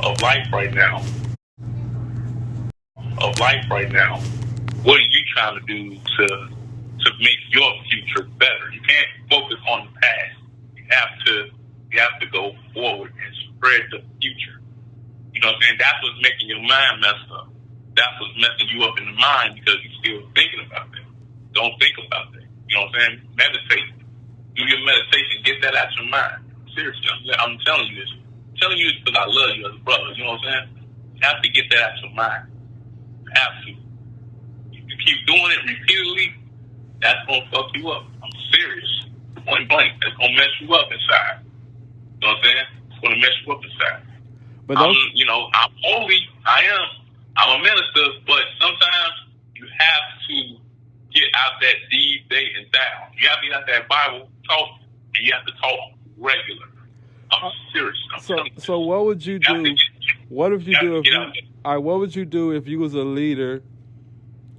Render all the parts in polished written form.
of life right now, what are you trying to do to make your future better? You can't focus on the past. You have to go forward and spread the future. You know what I'm saying? That's what's making your mind messed up. That's what's messing you up in the mind because you're still thinking about that. Don't think about that. You know what I'm saying? Meditate. Do your meditation. Get that out your mind. Seriously, I'm telling you this. I'm telling you this because I love you as a brother. You know what I'm saying? You have to get that out your mind. You have to. If you keep doing it repeatedly, that's going to fuck you up. I'm serious. Point blank. That's going to mess you up inside. You know what I'm saying? It's going to mess you up inside. But I'm holy. I'm a minister, but sometimes you have to get out that deed, day, and down. You have to get out that Bible talk, and you have to talk regular. I'm serious. So what would you do? What would you do if you was a leader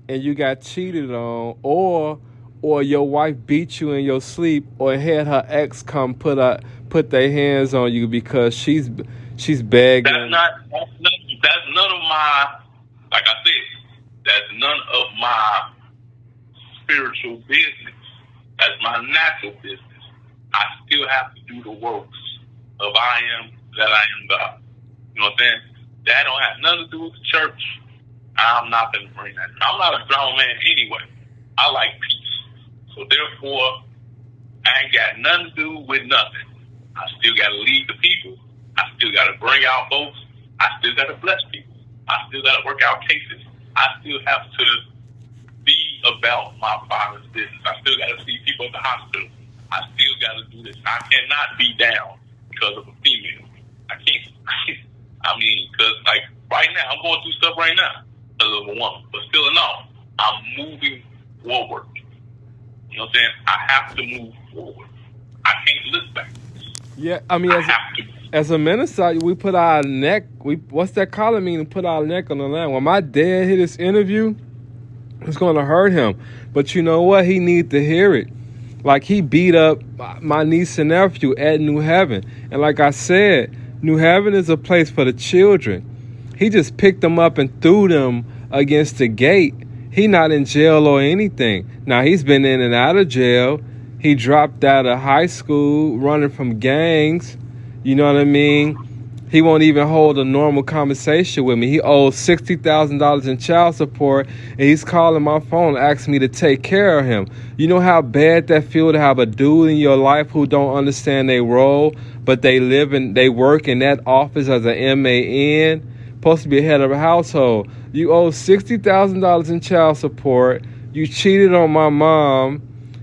and you got cheated on, or your wife beat you in your sleep, or had her ex come put their hands on you because she's begging? That's none of my, like I said, that's none of my spiritual business. That's my natural business. I still have to do the works of I am that I am God. You know what I'm saying? That don't have nothing to do with the church. I'm not going to bring that. I'm not a grown man anyway. I like peace. So therefore, I ain't got nothing to do with nothing. I still got to lead the people. I still got to bring out folks. I still got to bless people. I still got to work out cases. I still have to be about my Father's business. I still got to see people at the hospital. I still got to do this. I cannot be down because of a female. I can't. I mean, because like right now, I'm going through stuff right now because of a woman. But still in all, I'm moving forward. You know what I'm saying? I have to move forward. I can't look back. Yeah, I mean, as a minister, we put our neck. What's that calling mean? Put our neck on the line. When my dad hit this interview, it's going to hurt him. But you know what? He needs to hear it. Like, he beat up my niece and nephew at New Heaven. And like I said, New Heaven is a place for the children. He just picked them up and threw them against the gate. He not in jail or anything. Now, he's been in and out of jail. He dropped out of high school running from gangs. You know what I mean? He won't even hold a normal conversation with me. He owes $60,000 in child support, and he's calling my phone asking me to take care of him. You know how bad that feels to have a dude in your life who don't understand their role, but they work in that office as an MAN, supposed to be a head of a household. You owe $60,000 in child support. You cheated on my mom.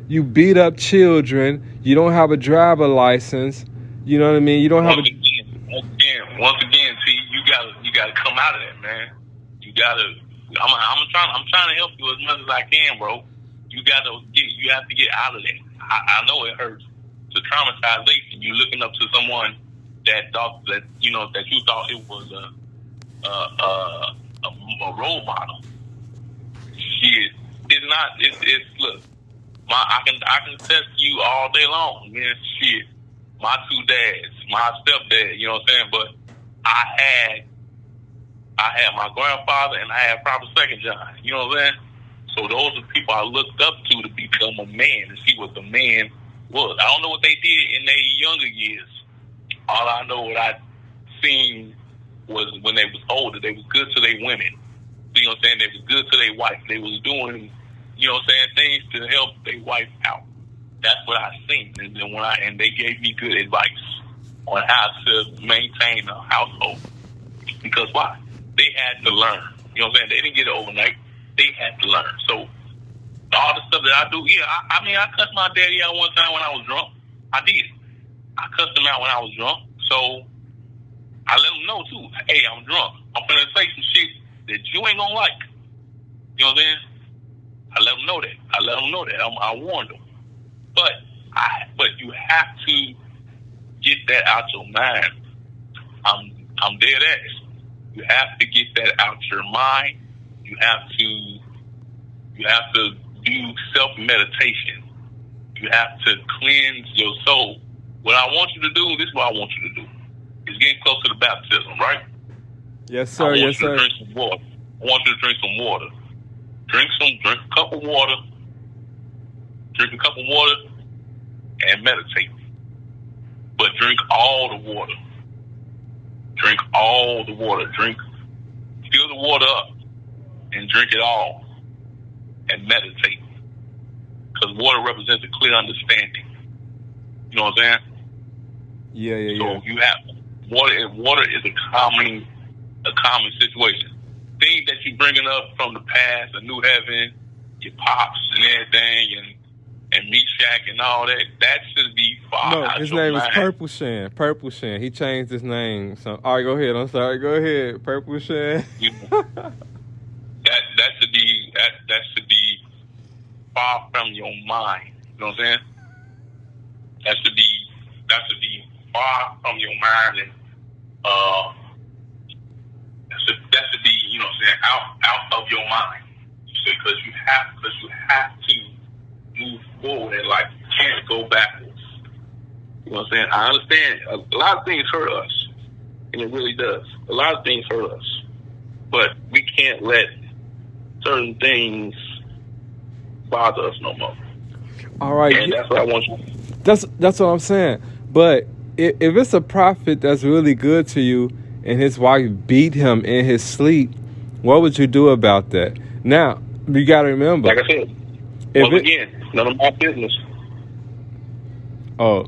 You beat up children. You don't have a driver license. You know what I mean? You don't have Once again, T, you gotta come out of that, man. You gotta. I'm trying to help you as much as I can, bro. You have to get out of that. I know it hurts. It's a traumatization. You looking up to someone that you thought it was a role model. Shit, it's not. It's look. I can test you all day long, man. Shit, my two dads, my stepdad. You know what I'm saying? But I had my grandfather and I had Prophet Second John. You know what I'm saying? So those are people I looked up to become a man, to see what the man was. I don't know what they did in their younger years. All I know what I seen was when they was older, they was good to their women. You know what I'm saying? They was good to their wife. They was doing, you know what I'm saying, things to help their wife out. That's what I seen. And then they gave me good advice on how to maintain a household. Because why? They had to learn. You know what I'm saying? They didn't get it overnight. They had to learn. So all the stuff that I do, yeah, I cussed my daddy out one time when I was drunk. I did. I cussed him out when I was drunk. So I let him know too, hey, I'm drunk. I'm gonna say some shit that you ain't gonna like. You know what I'm saying? I let him know that. I warned him. But you have to get that out your mind. I'm dead ass. You have to get that out your mind. You have to do self-meditation. You have to cleanse your soul. What I want you to do, this is what I want you to do, is getting close to the baptism, right? Yes, I sir. want Yes, you to sir. drink some water. I want you to drink some water. Drink a cup of water. Drink a cup of water and meditate. But drink all the water. Drink all the water. Fill the water up and drink it all and meditate. Because water represents a clear understanding. You know what I'm saying? Yeah. So you have water is a common situation. Things that you're bringing up from the past, a new heaven, your pops and everything, and Meshach and all that should be far No, out his your name mind. is Purple Shan. Purple Shan. He changed his name. So, all right, go ahead. I'm sorry. Go ahead. Purple Shan. that should be far from your mind. You know what I'm saying? That should be far from your mind, and that should be, you know what I'm saying, out of your mind. Because you have to move forward in life. You can't go backwards. You know what I'm saying? I understand a lot of things hurt us, and it really does. A lot of things hurt us, but we can't let certain things bother us no more. All right, and that's what I want you. That's what I'm saying. But if it's a prophet that's really good to you, and his wife beat him in his sleep, what would you do about that? Now, you got to remember. Like I said, once again, none of my business. Oh.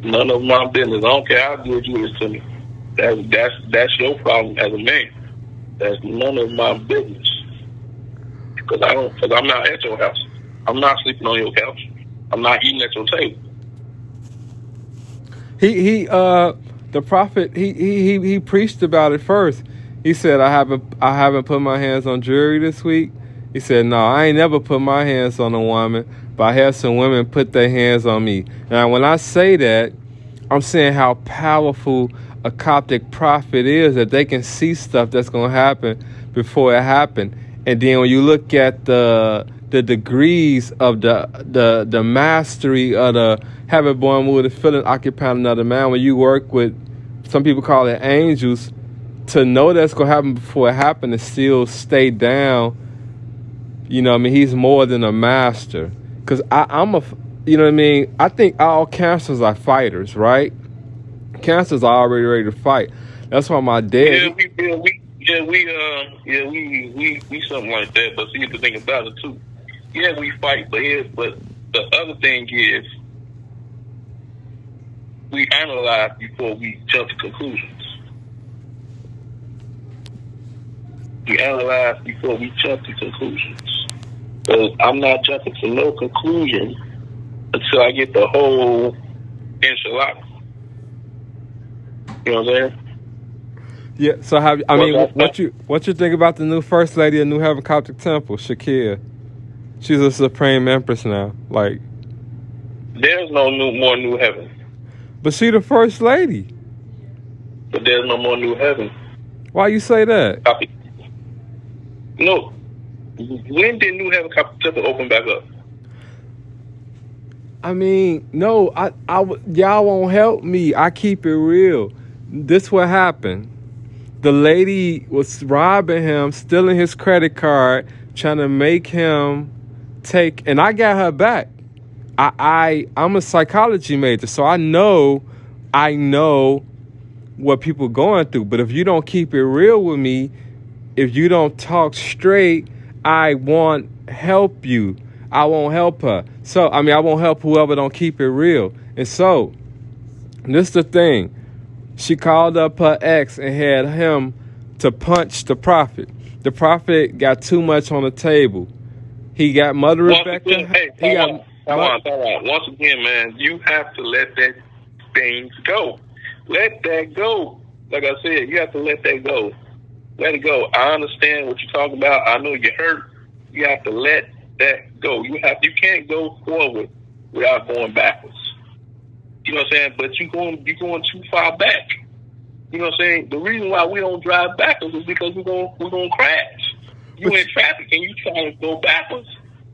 None of my business. I don't care how good you is to me. That's your problem as a man. That's none of my business. Because I'm not at your house. I'm not sleeping on your couch. I'm not eating at your table. The prophet, he preached about it first. He said, I haven't put my hands on jewelry this week. He said, no, I ain't never put my hands on a woman, but I had some women put their hands on me. Now, when I say that, I'm saying how powerful a Coptic prophet is, that they can see stuff that's going to happen before it happened. And then when you look at the degrees of the mastery of the having born with a feeling occupying another man, when you work with, some people call it angels, to know that's going to happen before it happened and still stay down, you know what I mean? He's more than a master. Because you know what I mean? I think all cancers are fighters, right? Cancers are already ready to fight. That's why my dad... we something like that. But see, the thing about it too, we fight, but the other thing is, we analyze before we jump to conclusions. So I'm not jumping to no conclusion until I get the whole enchilada. You know what I'm saying? Yeah, so what you think about the new first lady of New Heaven Coptic Temple, Shakir? She's a supreme empress now. Like, there's no more New Heaven. But she the first lady. But there's no more New Heaven. Why you say that? No. When did New Heaven Coptic Temple open back up? I mean, no, y'all won't help me. I keep it real. This what happened. The lady was robbing him, stealing his credit card, trying to make him take, and I got her back. I'm a psychology major, so I know what people going through. But if you don't keep it real with me, if you don't talk straight, I won't help you. I won't help her. So, I won't help whoever don't keep it real. And so, this is the thing. She called up her ex and had him to punch the prophet. The prophet got too much on the table. He got Mother Rebecca. Once again, man, you have to let that thing go. Let that go. Like I said, you have to let that go. Let it go. I understand what you're talking about. I know you're hurt. You have to let that go. You can't go forward without going backwards. You know what I'm saying? But you're going too far back. You know what I'm saying? The reason why we don't drive backwards is because we're going to crash. You in traffic and you trying to go backwards.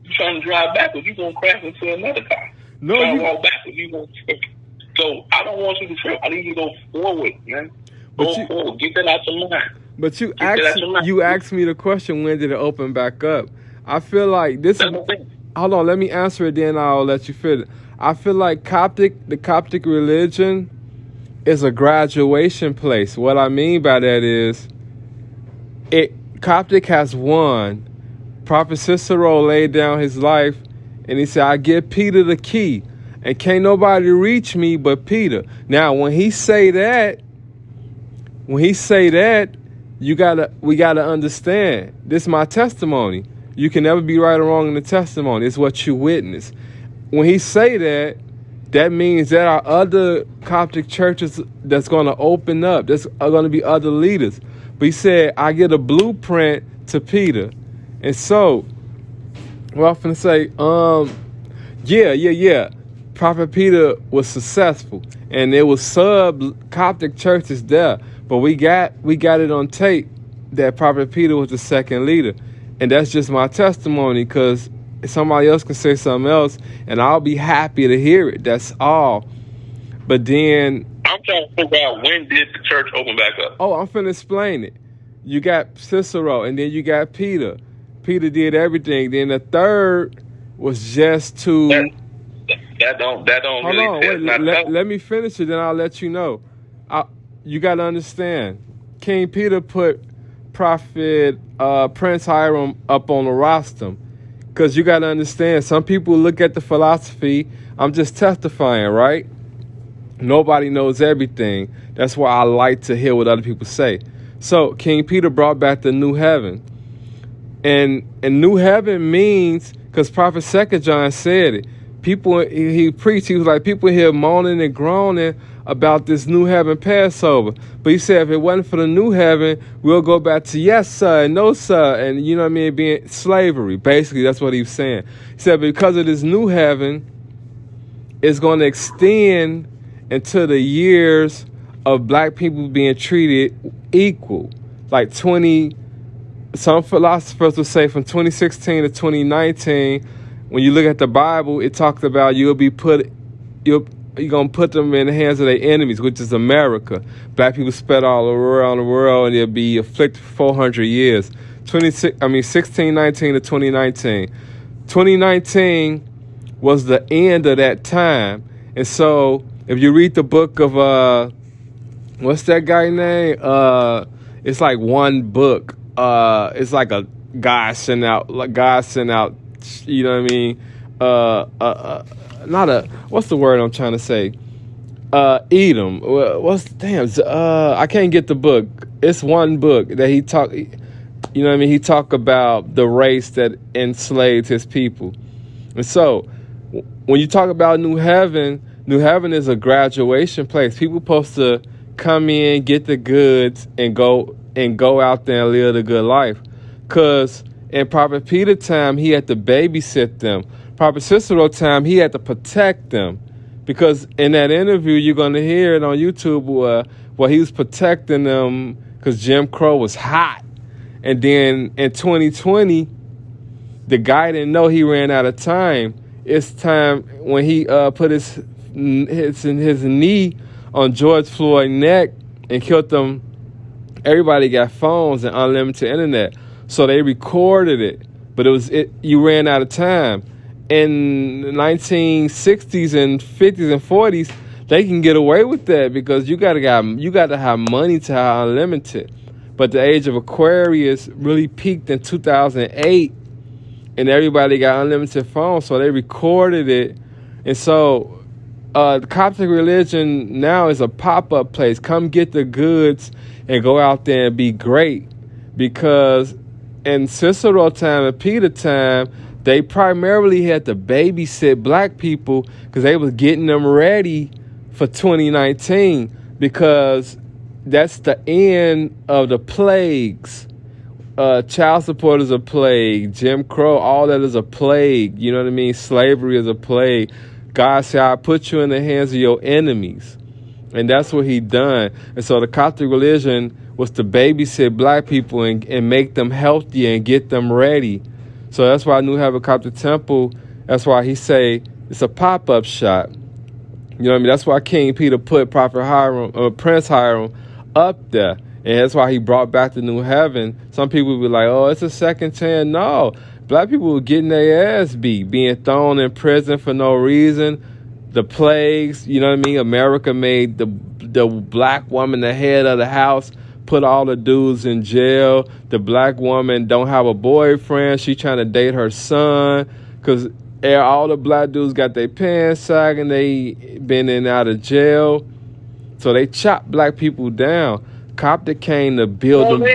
You trying to drive backwards, you're going to crash into another car. No, you walk backwards, you're going to trip. So I don't want you to trip. I need you to go forward, man. Get that out your mind. But you asked me the question, when did it open back up? I feel like this is... Hold on, let me answer it, then I'll let you fit it. I feel like the Coptic religion is a graduation place. What I mean by that is, Coptic has won. Prophet Cicero laid down his life, and he said, I give Peter the key, and can't nobody reach me but Peter. Now, when he say that, we gotta understand, this is my testimony. You can never be right or wrong in the testimony. It's what you witness. When he say that, that means there are other Coptic churches that's going to open up. There's going to be other leaders. But he said, I get a blueprint to Peter. And so, well, I'm finna say, yeah. Prophet Peter was successful. And there was sub-Coptic churches there. But we got it on tape that Prophet Peter was the second leader. And that's just my testimony, because somebody else can say something else, and I'll be happy to hear it. That's all. But then... I'm trying to figure out, when did the church open back up? Oh, I'm finna explain it. You got Cicero, and then you got Peter. Peter did everything. Then the third was just to... That don't Hold really... on, wait, let me finish it, then I'll let you know. You got to understand. King Peter put Prophet Prince Hiram up on the rostrum. Because you got to understand, some people look at the philosophy, I'm just testifying, right? Nobody knows everything. That's why I like to hear what other people say. So King Peter brought back the new heaven. And new heaven means, because Prophet 2 John said it, he preached, he was like, people here moaning and groaning about this new heaven Passover. But he said, if it wasn't for the new heaven, we'll go back to yes, sir, and no, sir, and you know what I mean, being slavery. Basically, that's what he was saying. He said, because of this new heaven, it's going to extend into the years of black people being treated equal. Like some philosophers will say from 2016 to 2019, when you look at the Bible, it talks about you're going to put them in the hands of their enemies, which is America. Black people spread all around the world, and they'll be afflicted for 400 years. 1619 to 2019. 2019 was the end of that time. And so, if you read the book of, what's that guy's name? It's like one book. It's like a guy sent out, you know what I mean? What's the word I'm trying to say? Edom. I can't get the book. It's one book that he talked, you know what I mean? He talked about the race that enslaved his people. And so, when you talk about New Heaven is a graduation place. People supposed to come in, get the goods, and go out there and live a good life. Because in Prophet Peter time, he had to babysit them. Prophet Cicero time, he had to protect them. Because in that interview, you're going to hear it on YouTube where he was protecting them because Jim Crow was hot. And then in 2020, the guy didn't know he ran out of time. It's time when he put his knee on George Floyd's neck and killed them. Everybody got phones and unlimited internet. So they recorded it, but you ran out of time. In the 1960s and 50s and 40s, they can get away with that because you got to have money to have unlimited. But the age of Aquarius really peaked in 2008, and everybody got unlimited phones, so they recorded it. And so the Coptic religion now is a pop-up place. Come get the goods and go out there and be great. Because in Cicero time and Peter time, they primarily had to babysit black people because they was getting them ready for 2019, because that's the end of the plagues. Child support is a plague. Jim Crow, all that is a plague. You know what I mean? Slavery is a plague. God said, I put you in the hands of your enemies. And that's what he done. And so the Coptic religion was to babysit black people and make them healthy and get them ready. So that's why New Heaven Coptic Temple, that's why he say it's a pop-up shop. You know what I mean? That's why King Peter put Prince Hiram up there. And that's why he brought back the new heaven. Some people be like, oh, it's a second chance. No. Black people were getting their ass beat, being thrown in prison for no reason. The plagues, you know what I mean? America made the black woman the head of the house, put all the dudes in jail. The black woman don't have a boyfriend. She trying to date her son because all the black dudes got their pants sagging. They been in and out of jail. So they chopped black people down. Coptic came to build them.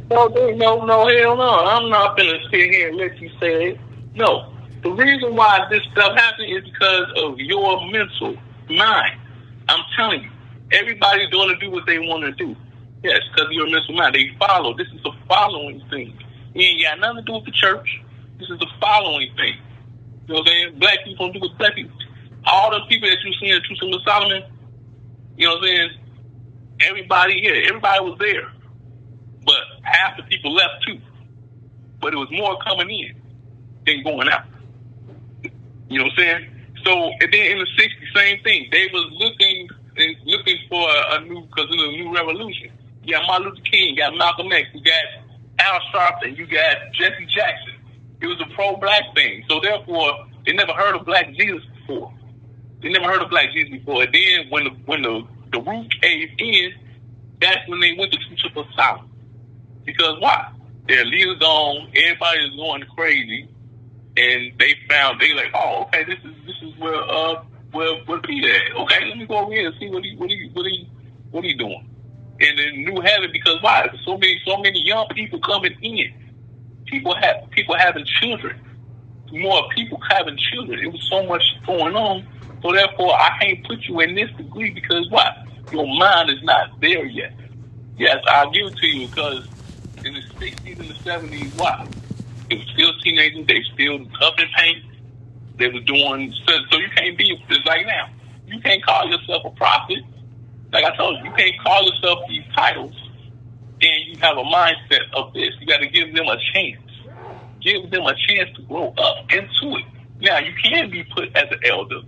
No, hell no. I'm not gonna sit here and let you say it. No. The reason why this stuff happened is because of your mental mind. I'm telling you, everybody's going to do what they want to do. Yes, because of your mental mind. They follow. This is a following thing. It ain't got nothing to do with the church. This is the following thing. You know what I'm saying? Black people don't do with black people. All the people that you see in Truth of Solomon, you know what I'm saying? Everybody was there. But half the people left too. But it was more coming in than going out. You know what I'm saying? So, and then in the 60s, same thing. They was looking for a new, because it was a new revolution. You got Martin Luther King, you got Malcolm X, you got Al Sharpton, you got Jesse Jackson. It was a pro-black thing. So therefore, they never heard of Black Jesus before. And then when the roof caved in, that's when they went to Truth of Solomon. Because why? Their leaders gone, everybody is going crazy. And they like, oh, okay, this is where Peter at. Okay, let me go over here and see what he doing. And then New Heaven, because why? So many young people coming in. People having children. More people having children. It was so much going on. So therefore, I can't put you in this degree because why? Your mind is not there yet. Yes, I'll give it to you because in the 60s and the 70s, why? They were still teenagers. They still up in paint. They were doing so. You can't be just like now. You can't call yourself a prophet. Like I told you can't call yourself these titles. And you have a mindset of this. You got to give them a chance. Give them a chance to grow up into it. Now you can be put as an elder.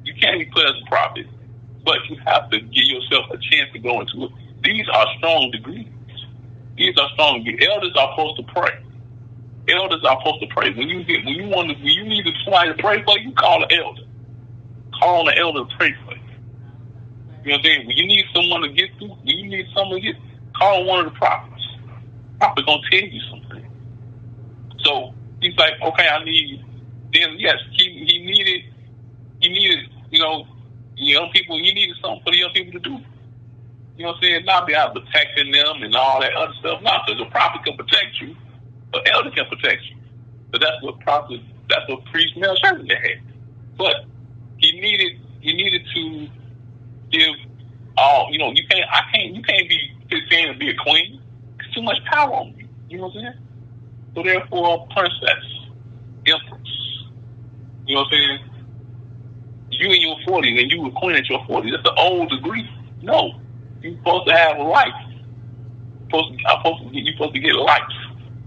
You can be put as a prophet, but you have to give yourself a chance to go into it. These are strong degrees. These are strong. The elders are supposed to pray. Elders are supposed to pray. When you need somebody to pray for you, call an elder. Call an elder to pray for you. You know what I'm saying? When you need someone to get through, call one of the prophets. The prophet gonna tell you something. So he's like, okay, I need. Then yes, he needed, young people. He needed something for the young people to do. You know what I'm saying? Not be out protecting them and all that other stuff. Not because a prophet can protect you. An elder can protect you. But that's what priest male servant had. But he needed to give all, you can't be 15 and be a queen. It's too much power on you. You know what I'm saying? So therefore, princess, empress. You know what I'm saying? You in your 40s and you were queen at your 40s. That's an old degree. No. You're supposed to have life. You're supposed to get life.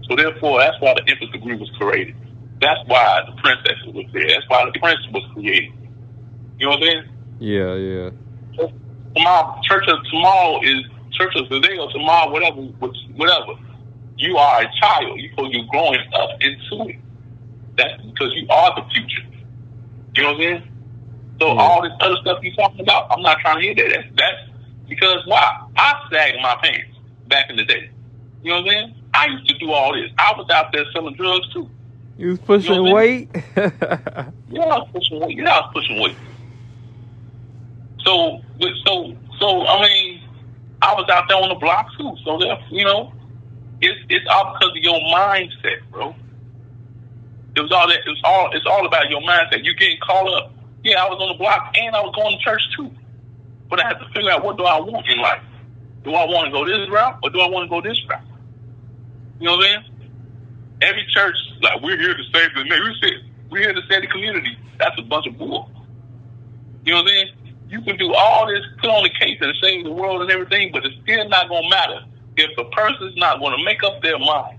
So therefore, that's why the empress degree was created. That's why the princess was there. That's why the prince was created. You know what I'm saying? Yeah. Tomorrow, church of tomorrow is church of today or tomorrow, whatever. You are a child. You're growing up into it. That's because you are the future. You know what I'm saying? So all this other stuff you're talking about, I'm not trying to hear that. That's because why? I sagged my pants back in the day. You know what I'm saying? I used to do all this. I was out there selling drugs too. You was pushing weight? Yeah, I was pushing weight. So I mean, I was out there on the block too. So it's all because of your mindset, bro. It's all about your mindset. You're getting caught up. Yeah, I was on the block and I was going to church too. But I had to figure out, what do I want in life? Do I want to go this route or do I want to go this route? You know what I'm saying? Every church, like, we're here to save the nation. We're here to save the community. That's a bunch of bull. You know what I'm saying? You can do all this, put on the case and save the world and everything, but it's still not going to matter if the person's not going to make up their mind.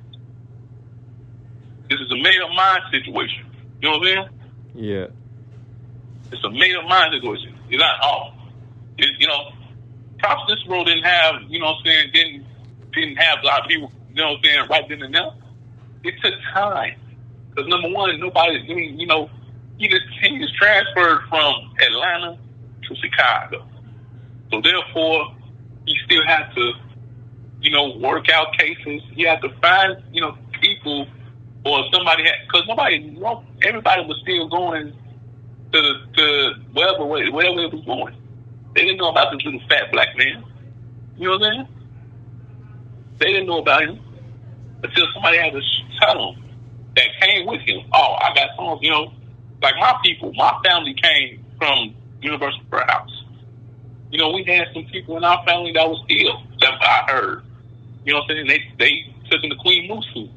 This is a made-up mind situation. You know what I'm saying? Yeah. It's a made-up mind situation. It's not all. Prophet Cicero didn't have, you know what I'm saying, didn't have a lot of people, you know what I'm saying, right then and there. It took time. Because number one, nobody, you know, he was transferred from Atlanta to Chicago. So therefore, he still had to, you know, work out cases. He had to find, you know, people or somebody, because everybody was still going to wherever it was going. They didn't know about this little fat black man. You know what I'm saying? They didn't know about him until somebody had to tell them that came with him. Oh, I got some, you know, like my family came from Universal Prayer House. You know, we had some people in our family that was ill. That's what I heard. You know what I'm saying? They took him to Queen Musu.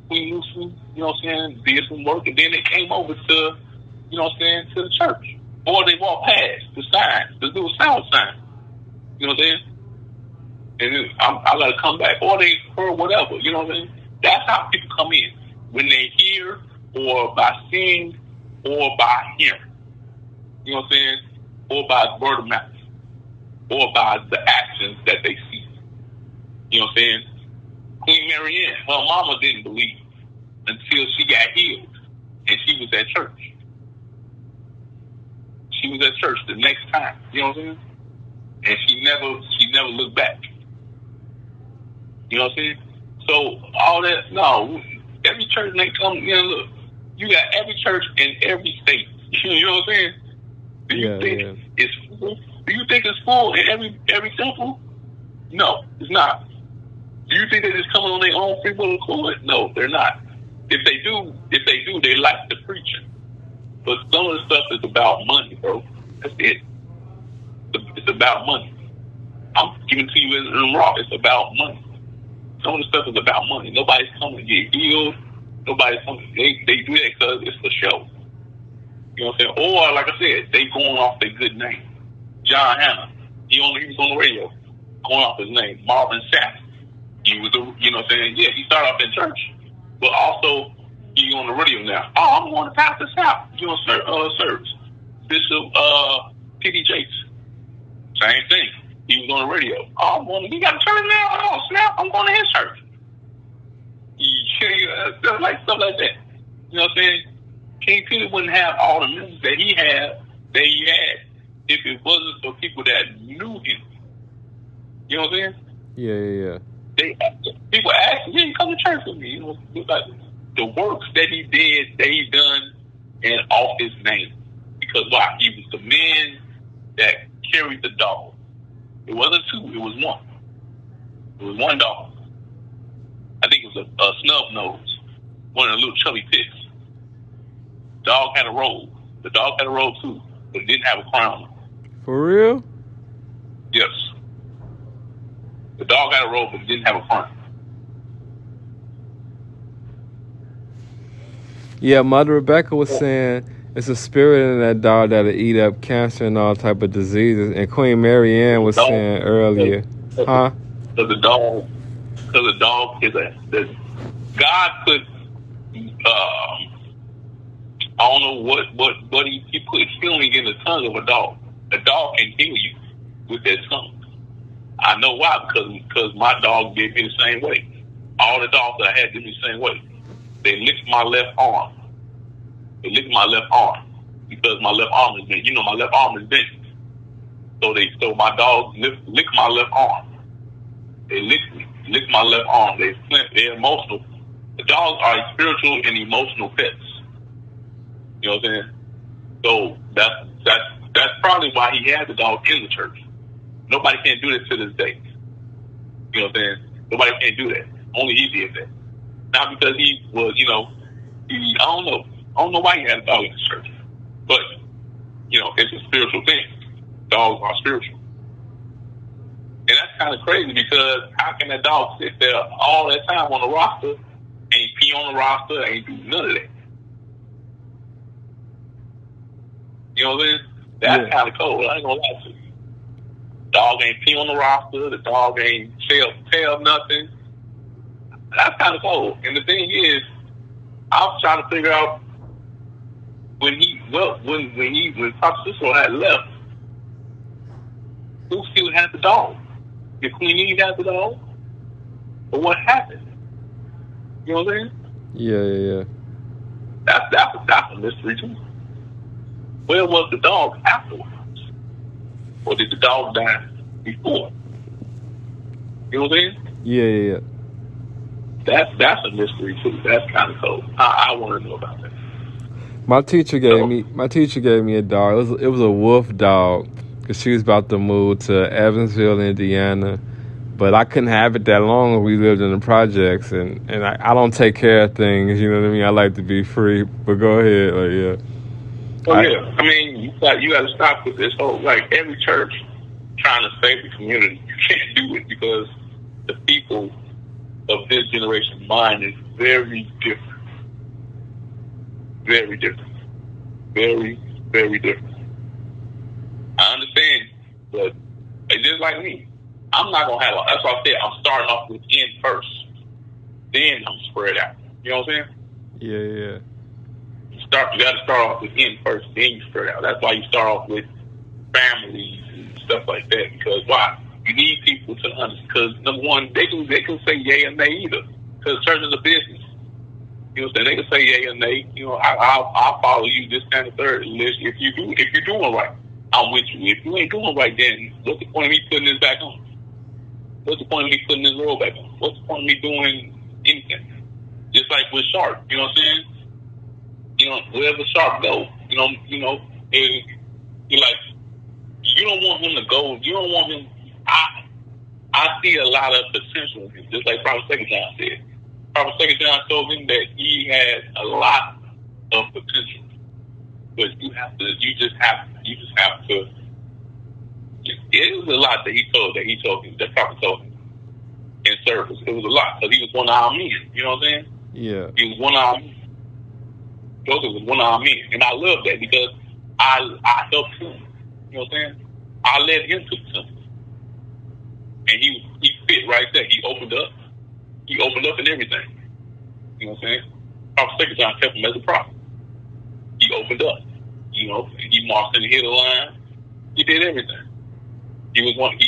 Queen Musu, you know what I'm saying, did some work, and then they came over to, you know what I'm saying, to the church. Or they walked past the sign, the little sound sign. You know what I'm saying? And then I got to come back. Or they heard whatever, you know what I'm saying? That's how people come in. When they hear, or by seeing, or by hearing. You know what I'm saying? Or by word of mouth. Or by the actions that they see. You know what I'm saying? Queen Mary Ann, her mama didn't believe until she got healed. And she was at church. She was at church the next time. You know what I'm saying? And she never looked back. You know what I'm saying? So all that, no, every church they come, you know, look, you got every church in every state. You know what I'm saying? Do you think it's full? Do you think it's full in every temple? No, it's not. Do you think they're just coming on their own free will accord? No, they're not. If they do, they like the preaching. But some of the stuff is about money, bro. That's it. It's about money. I'm giving it to you in raw. It's about money. Some of the stuff is about money. Nobody's coming to get healed. Nobody's coming. They do that because it's for show. You know what I'm saying? Or, like I said, they going off their good name. John Hanna, he was on the radio, going off his name. Marvin Sapp, he was, you know what I'm saying? Yeah, he started off in church, but also he on the radio now. Oh, I'm going to Pastor Sapp, you know, service. Bishop P.D. Jakes, same thing. He was on the radio. Oh, he got a church now. Oh, snap! I'm going to his church. Stuff like that. You know what I'm saying? King Peter wouldn't have all the members that he had if it wasn't for people that knew him. You know what I'm saying? Yeah. People ask him, he come to church with me. You know, like the works that he did, that he done, and off his name. Because why? He was the man that carried the dog. It wasn't two, it was one. It was one dog. I think it was a snub nose, one of the little chubby pigs. Dog had a robe. The dog had a robe too, but it didn't have a crown. For real? Yes. The dog had a robe, but it didn't have a crown. Yeah, Mother Rebecca was saying it's a spirit in that dog that'll eat up cancer and all type of diseases. And Queen Mary Ann was saying earlier, huh? Because the dog is God put, I don't know what he put healing in the tongue of a dog. A dog can heal you with that tongue. I know why, because my dog did me the same way. All the dogs that I had did me the same way. They licked my left arm. Because my left arm is bent. You know, my left arm is bent. So my dogs licked my left arm. They licked my left arm. They're emotional. The dogs are spiritual and emotional pets. You know what I'm saying? So that's probably why he had the dog in the church. Nobody can do this to this day. You know what I'm saying? Nobody can do that. Only he did that. Not because he was, you know, I don't know. I don't know why he had a dog in the church. But, you know, it's a spiritual thing. Dogs are spiritual. And that's kind of crazy because how can that dog sit there all that time on the roster, ain't pee on the roster, ain't do none of that? You know what I'm saying? That's kind of cold. I ain't gonna lie to you. Dog ain't pee on the roster. The dog ain't tell nothing. That's kind of cold. And the thing is, I was trying to figure out when Prophet Cicero had left, who still has the dog? Did Queen Eve have the dog? But what happened? You know what I'm saying? Yeah. That's a mystery too. Where was the dog afterwards? Or did the dog die before? You know what I'm saying? Yeah. That's a mystery too. That's kind of cool. I want to know about that. My teacher gave me a dog. It was a wolf dog because she was about to move to Evansville, Indiana. But I couldn't have it that long. We lived in the projects, and I don't take care of things. You know what I mean? I like to be free. But go ahead, yeah. I mean, you got to stop with this whole every church trying to save the community. You can't do it because the people of this generation mind is very different. Very different. Very, very different. I understand, but it's just like me. I'm not gonna have. That's what I said. I'm starting off with in first, then I'm spread out. You know what I'm saying? Yeah. You got to start off with in first, then you spread out. That's why you start off with families and stuff like that. Because why? You need people to understand. Because number one, they can say yay or nay either. Because church is a business. You know what I'm saying? They can say yay or nay. You know, I'll follow you this kind of third list if you're doing right. I'm with you. If you ain't doing right, then what's the point of me putting this back on? What's the point of me putting this roll back on? What's the point of me doing anything? Just like with Sharp, you know what I'm saying? You know, wherever Sharp goes, you know, and you're like, you don't want him to go. You don't want him. I see a lot of potential in him, just like Prophet Second John said. Prophet Second John told him that he had a lot of potential, but you just have to. It was a lot that he told him, that Prophet told him in service. It was a lot because he was one of our men. You know what I'm saying? Yeah. He was one of our men. Joseph was one of our men, and I love that because I helped him. You know what I'm saying? I led him to the temple, and he fit right there. He opened up. He opened up and everything. You know what I'm saying? Prophet Second John kept him as a prophet. He opened up. You know, he marched in the head of the line. He did everything. He was one. He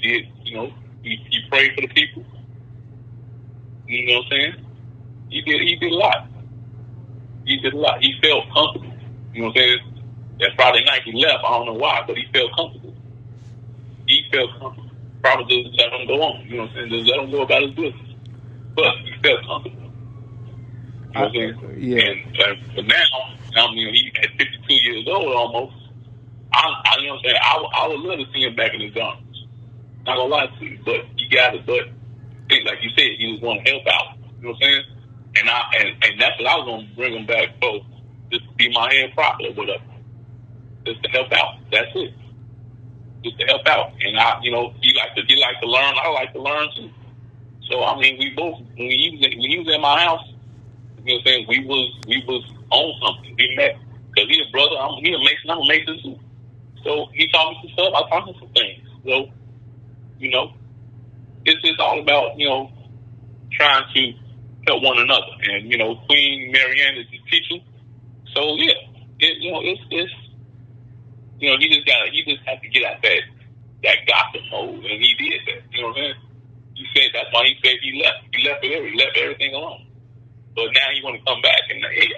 did. You know, he prayed for the people. You know what I'm saying? He did a lot. He did a lot. He felt comfortable. You know what I'm saying? That Friday night he left. I don't know why, but he felt comfortable. He felt comfortable. Probably just let him go on. You know what I'm saying? Just let him go about his business. But he felt comfortable. You know what I'm saying? Yeah. And but now, I mean, he at 52 years old almost. I you know what I'm saying? I would love to see him back in his garments. Not gonna lie to you, but you got it. But like you said, he was going to help out. You know what I'm saying? And that's what I was gonna bring him back for, just to be my head prophet or whatever, just to help out. That's it. Just to help out. And he like to learn. I like to learn too. So I mean, we both when he was at my house, you know what I'm saying? We was on something. We met because he's a brother. He's a Mason. I'm a Mason too. So he taught me some stuff. I taught him some things. So you know, it's just all about trying to help one another. And Queen Marianne is the teacher. So yeah, it's he just had to get out that gossip mode, and he did that. You know what I'm saying? He said that's why he said he left. He left everything alone. But now he want to come back, and hey,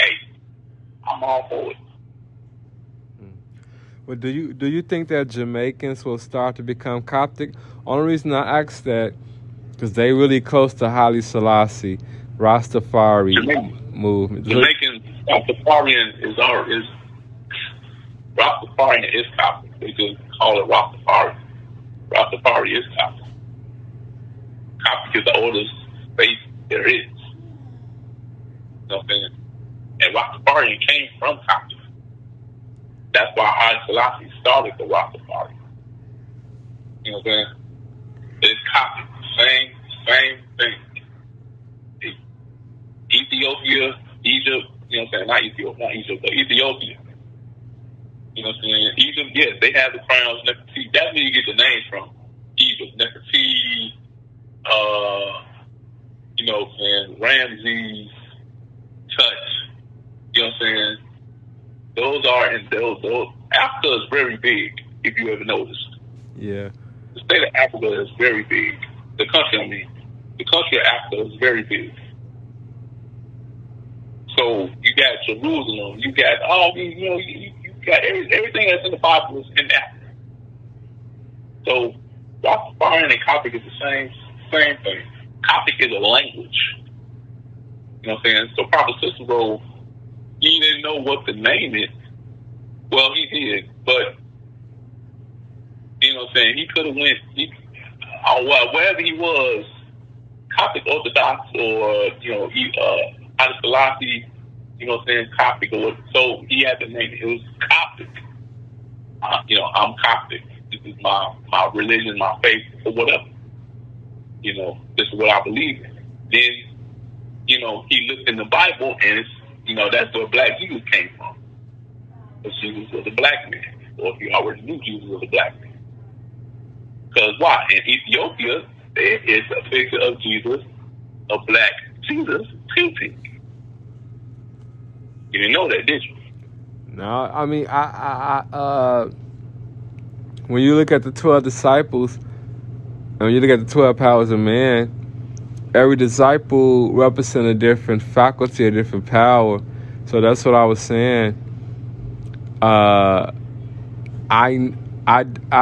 I'm all for it. Well, do you think that Jamaicans will start to become Coptic? Only reason I ask that because they really close to Haile Selassie, Rastafari movement. Jamaican Rastafarian is Coptic. They just call it Rastafari. Rastafari is Coptic. Coptic is the oldest faith there is. You know what I'm saying? And Rastafarian came from Coptic. That's why Haile Selassie started the Rastafari. You know what I'm saying? It's Coptic. Same thing. Ethiopia, Egypt, you know what I'm saying? Not Egypt, but Ethiopia. You know what I'm saying? Egypt, yes, they have the crowns. Nefertiti. That's where you get the name from. Egypt, Nefertiti, you know what I'm saying? Ramses, Touch. You know what I'm saying? Those Africa is very big, if you ever noticed. Yeah. The state of Africa is very big. The country, I mean, the country of Africa is very big. So you got Jerusalem, you got all these, you got everything that's in the Bible is in Africa. So Rastafarian and Coptic is the same thing. Coptic is a language. You know what I'm saying? So Prophet Cicero, he didn't know what to name it. Well, he did, but you know what I'm saying? He could have went wherever he was, Coptic Orthodox or Haile Selassie, you know what I'm saying, Coptic or so he had to name it. It was Coptic. I'm Coptic. This is my religion, my faith, or whatever. This is what I believe in. Then, he looked in the Bible and it's, that's where Black Jesus came from. Because Jesus was a black man. Or if you already knew Jesus was a black man. Because why? In Ethiopia, there is a picture of Jesus, a black Jesus, painting. You didn't know that, did you? No, I mean, when you look at the 12 disciples, and when you look at the 12 powers of man, every disciple represents a different faculty, a different power. So that's what I was saying. I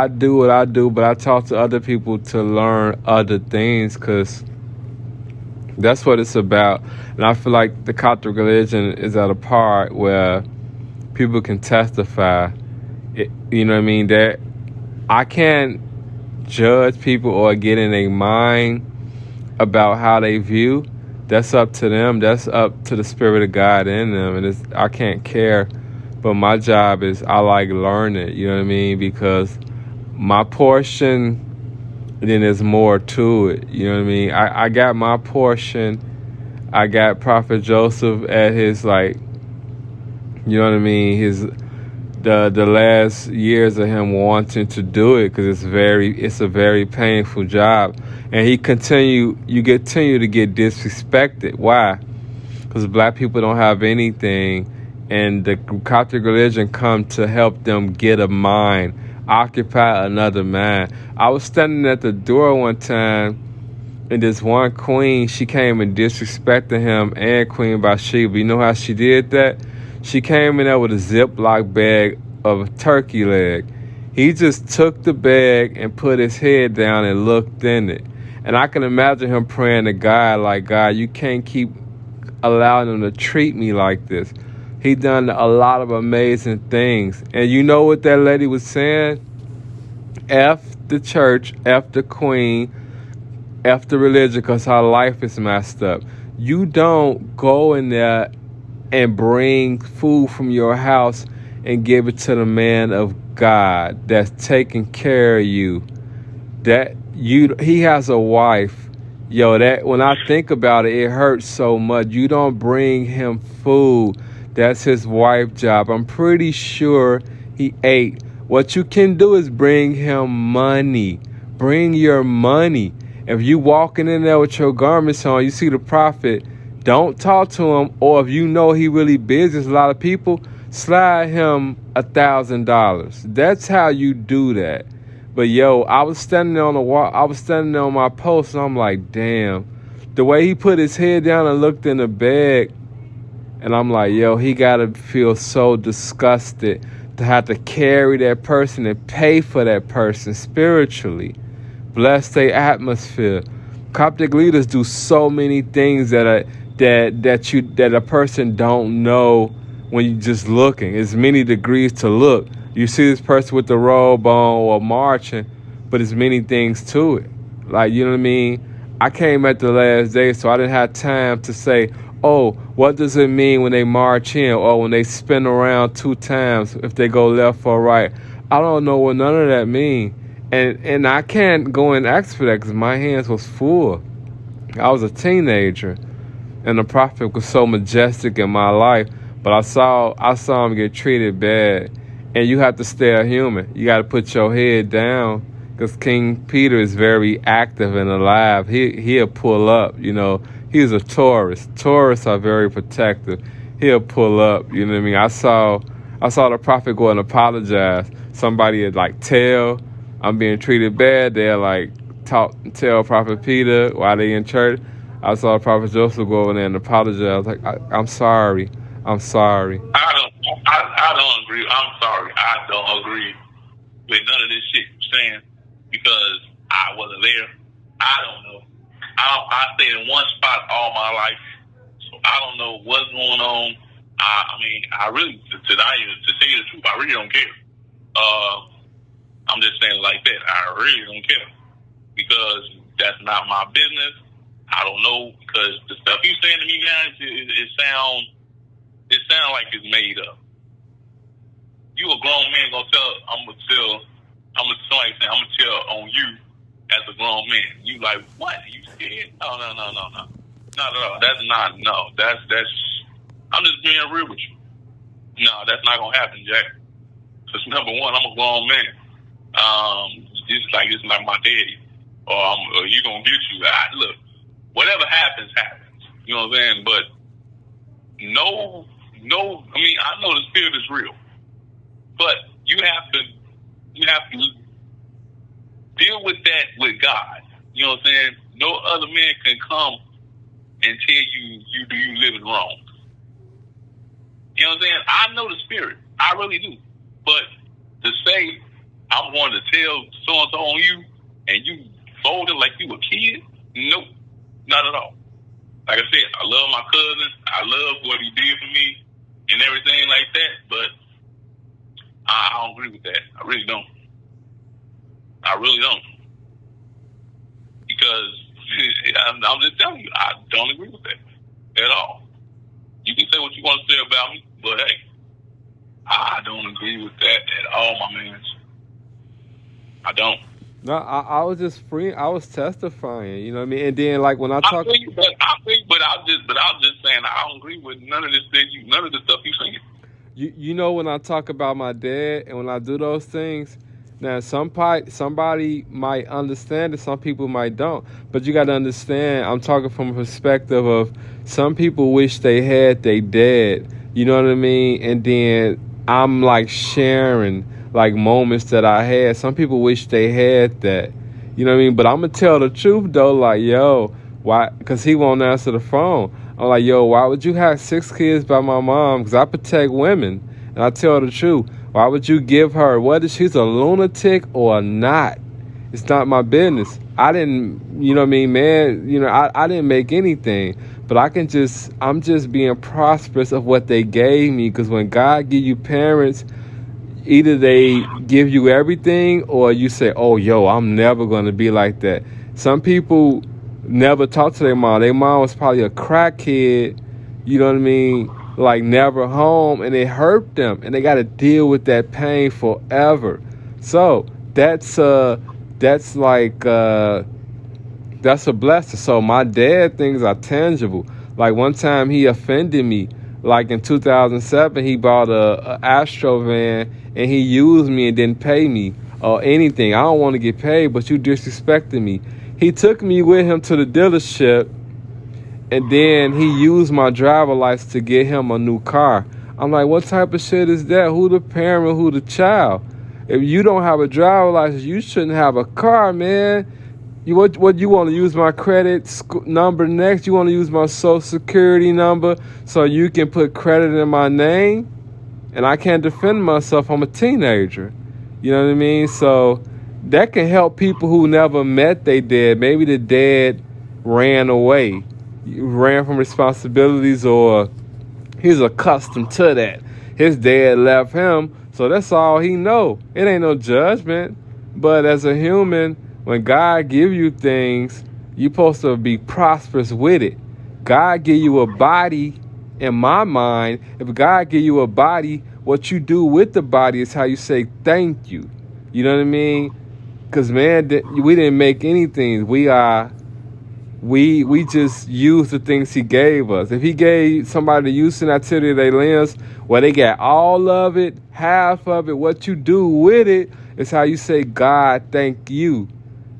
do what I do, but I talk to other people to learn other things because that's what it's about. And I feel like the Coptic religion is at a part where people can testify. You know what I mean? That I can't judge people or get in their mind about how they view. That's up to them. That's up to the Spirit of God in them. And I can't care. But my job is I like learning, you know what I mean? Because my portion, then there's more to it, you know what I mean? I got my portion. I got Prophet Joseph at his, like, you know what I mean? The last years of him wanting to do it because it's a very painful job. And you continue to get disrespected. Why? Because black people don't have anything. And the Coptic religion come to help them get a mind, occupy another mind. I was standing at the door one time, and this one queen, she came and disrespected him and Queen Bathsheba. You know how she did that? She came in there with a Ziploc bag of turkey leg. He just took the bag and put his head down and looked in it. And I can imagine him praying to God, like, God, you can't keep allowing them to treat me like this. He done a lot of amazing things. And you know what that lady was saying? F the church, F the queen, F the religion, because her life is messed up. You don't go in there and bring food from your house and give it to the man of God that's taking care of you. He has a wife. Yo, that when I think about it, it hurts so much. You don't bring him food. That's his wife's job. I'm pretty sure he ate. What you can do is bring him money. Bring your money. If you walking in there with your garments on, you see the prophet, don't talk to him. Or if you know he really busy, there's a lot of people, slide him $1,000. That's how you do that. But yo, I was standing there on the wall. I was standing there on my post, and I'm like, damn. The way he put his head down and looked in the bag, and I'm like, yo, he got to feel so disgusted to have to carry that person and pay for that person spiritually. Bless their atmosphere. Coptic leaders do so many things that a person don't know when you just looking. It's many degrees to look. You see this person with the robe on or marching, but there's many things to it. Like, you know what I mean? I came at the last day, so I didn't have time to say, oh, what does it mean when they march in or when they spin around 2 times if they go left or right? I don't know what none of that mean. And I can't go and ask for that because my hands was full. I was a teenager, and the prophet was so majestic in my life, but I saw him get treated bad. And you have to stay a human. You got to put your head down because King Peter is very active and alive. He'll pull up, you know. He's a Taurus. Taurus are very protective. He'll pull up, you know what I mean? I saw the prophet go and apologize. Somebody had like tell I'm being treated bad, they're like tell Prophet Peter while they in church. I saw Prophet Joseph go over there and apologize. I was like, I'm sorry. I'm sorry. I don't agree. I'm sorry. I don't agree with none of this shit you're saying because I wasn't there. I don't know. I stayed in one spot all my life, so I don't know what's going on. I mean, I really, to tell you the truth, I really don't care. I'm just saying it like that. I really don't care because that's not my business. I don't know because the stuff you saying to me now, it sounds like it's made up. You a grown man gonna tell? I'm gonna tell on you as a grown man. You like what? You scared? No. Not at all. That's not. No. That's. I'm just being real with you. No, that's not gonna happen, Jack. Because number one, I'm a grown man. It's like my daddy, or you gonna get you. Look, whatever happens. You know what I'm saying? But no. I mean, I know the spirit is real, but you have to deal with that with God. You know what I'm saying? No other man can come and tell you living wrong. You know what I'm saying? I know the spirit. I really do. But to say I'm going to tell so-and-so on you and you folded like you a kid, nope, not at all. Like I said, I love my cousin. I love what he did for me and everything like that, but I don't agree with that. I really don't. Because I'm just telling you, I don't agree with that at all. You can say what you want to say about me, but hey, I don't agree with that at all, my man. I don't. No, I was just free. I was testifying. You know what I mean? And then, like when I talk, but I was just saying I don't agree with none of this. None of the stuff you saying. You know when I talk about my dad and when I do those things, now somebody might understand it, some people might don't. But you got to understand, I'm talking from a perspective of some people wish they had their dad. You know what I mean? And then I'm like sharing like moments that I had. Some people wish they had that. You know what I mean? But I'm gonna tell the truth though. Like, yo, why? Because he won't answer the phone. I'm like, yo, why would you have 6 kids by my mom? Because I protect women. And I tell the truth. Why would you give her, whether she's a lunatic or not? It's not my business. I didn't, you know what I mean, man? You know, I didn't make anything. But I'm just being prosperous of what they gave me. Because when God give you parents, either they give you everything or you say, oh, yo, I'm never going to be like that. Some people never talked to their mom. Their mom was probably a crackhead, you know what I mean, like never home, and it hurt them, and they got to deal with that pain forever. So that's a blessing. So my dad things are tangible. Like one time he offended me. Like in 2007, he bought a Astro van and he used me and didn't pay me or anything. I don't want to get paid, but you disrespected me. He took me with him to the dealership, and then he used my driver license to get him a new car. I'm like, what type of shit is that? Who the parent, who the child? If you don't have a driver license, you shouldn't have a car, man. What you want to use my credit number next? You want to use my social security number so you can put credit in my name? And I can't defend myself. I'm a teenager. You know what I mean? So that can help people who never met their dad. Maybe the dad ran away, ran from responsibilities, or he's accustomed to that. His dad left him, so that's all he know. It ain't no judgment. But as a human, when God give you things, you're supposed to be prosperous with it. God give you a body, in my mind, if God give you a body, what you do with the body is how you say thank you. You know what I mean? Because, man, we didn't make anything. We just use the things he gave us. If he gave somebody the use and activity of their limbs, well, they got all of it, half of it. What you do with it is how you say, God, thank you.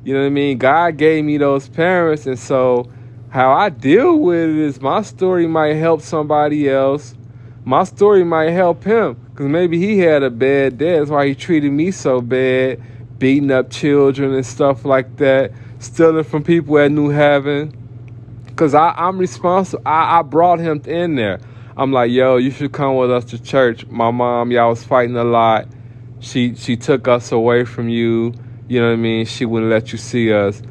You know what I mean? God gave me those parents, and so how I deal with it is my story might help somebody else. My story might help him because maybe he had a bad dad. That's why he treated me so bad. beating up children and stuff like that, stealing from people at New Haven. Because I'm responsible. I brought him in there. I'm like, yo, you should come with us to church. My mom, y'all was fighting a lot. She took us away from you. You know what I mean? She wouldn't let you see us.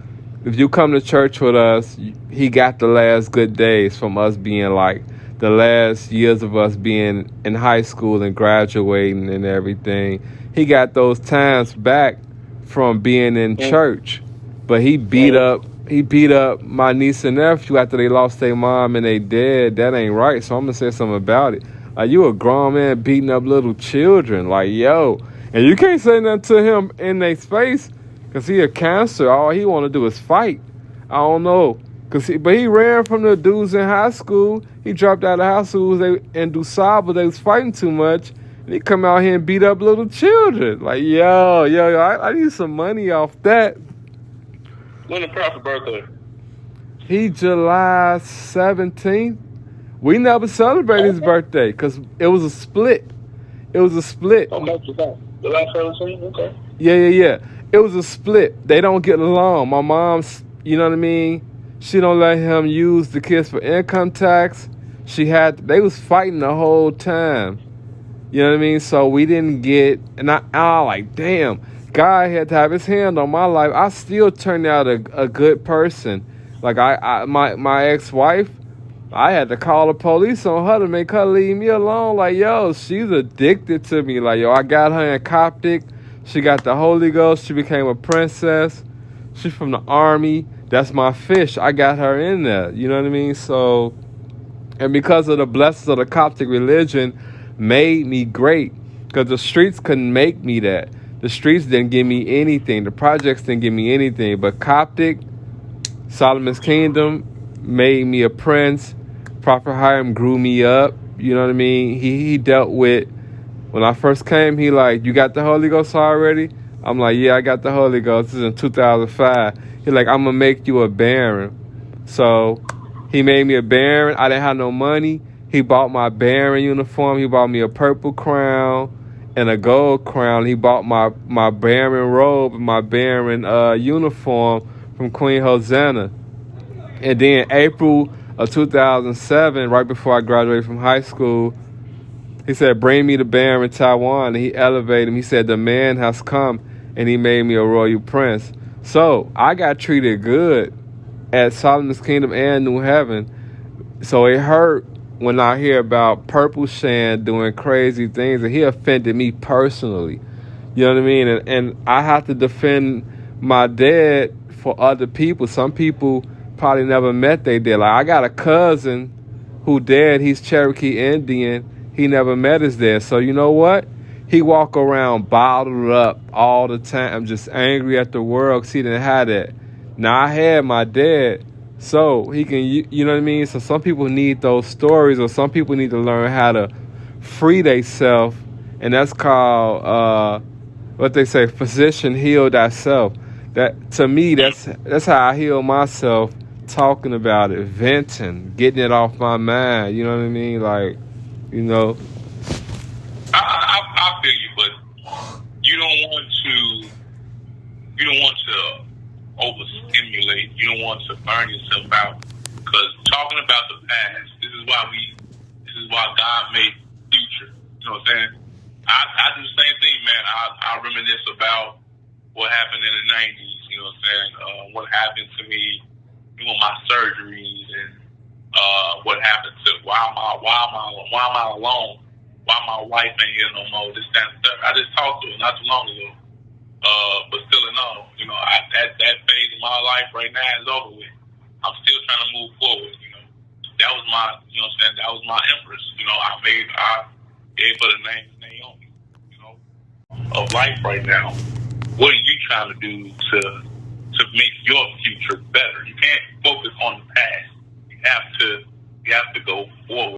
If you come to church with us, he got the last good days from us being like the last years of us being in high school and graduating and everything. He got those times back from being in church. But he beat up my niece and nephew after they lost their mom and they dead. That ain't right. So I'm gonna say something about it. Like, you a grown man beating up little children. Like, yo. And you can't say nothing to him in their face because he a cancer. All he want to do is fight. I don't know. But he ran from the dudes in high school. He dropped out of high school in DuSable. They was fighting too much. And he come out here and beat up little children. Like, yo, I need some money off that. When the prophet's birthday? He July 17th. We never celebrated his birthday because it was a split. Oh, July 17th? Okay. Yeah. It was a split. They don't get along. My mom's, you know what I mean? She don't let him use the kids for income tax. They was fighting the whole time. You know what I mean? So we didn't get, and I like, damn, God had to have his hand on my life. I still turned out a good person. Like my ex-wife, I had to call the police on her to make her leave me alone. Like, yo, she's addicted to me. Like, yo, I got her in Coptic. She got the Holy Ghost. She became a princess. She's from the army. That's my fish. I got her in there. You know what I mean? So, and because of the blessings of the Coptic religion, made me great. Because the streets couldn't make me that. The streets didn't give me anything. The projects didn't give me anything. But Coptic, Solomon's Kingdom, made me a prince. Prophet Hiram grew me up. You know what I mean? He dealt with, when I first came, he like, you got the Holy Ghost already? I'm like, yeah, I got the Holy Ghost. This is in 2005. He like, I'm going to make you a baron. So he made me a baron. I didn't have no money. He bought my baron uniform. He bought me a purple crown and a gold crown. He bought my baron robe and my baron uniform from Queen Hosanna. And then April of 2007, right before I graduated from high school, he said, bring me the baron in Taiwan. And he elevated him. He said, the man has come, and he made me a royal prince. So I got treated good at Solomon's Kingdom and New Heaven. So it hurt when I hear about Purple Shan doing crazy things, and he offended me personally. You know what I mean? And I have to defend my dad for other people. Some people probably never met their dad. Like, I got a cousin who dad, he's Cherokee Indian. He never met his dad. So you know what? He walk around bottled up all the time, just angry at the world because he didn't have that. Now, I had my dad, so he can, you know what I mean? So some people need those stories, or some people need to learn how to free themselves, and that's called, what they say, physician heal thyself. That, to me, that's how I heal myself, talking about it, venting, getting it off my mind, you know what I mean? Like, you know. I feel you, but you don't want to overstimulate. You don't want to burn yourself out, because talking about the past, this is why God made future. You know what I'm saying? I do the same thing, man. I reminisce about what happened in the 90s. You know what I'm saying? What happened to me, my surgeries, and what happened to why am I alone? Why my wife ain't here no more? This, that, and stuff. I just talked to her not too long ago. But still in all, that phase of my life right now is over with. I'm still trying to move forward. That was my, that was my empress. I gave her the name Naomi. Of life right now. What are you trying to do to make your future better? You can't focus on the past. You have to go forward.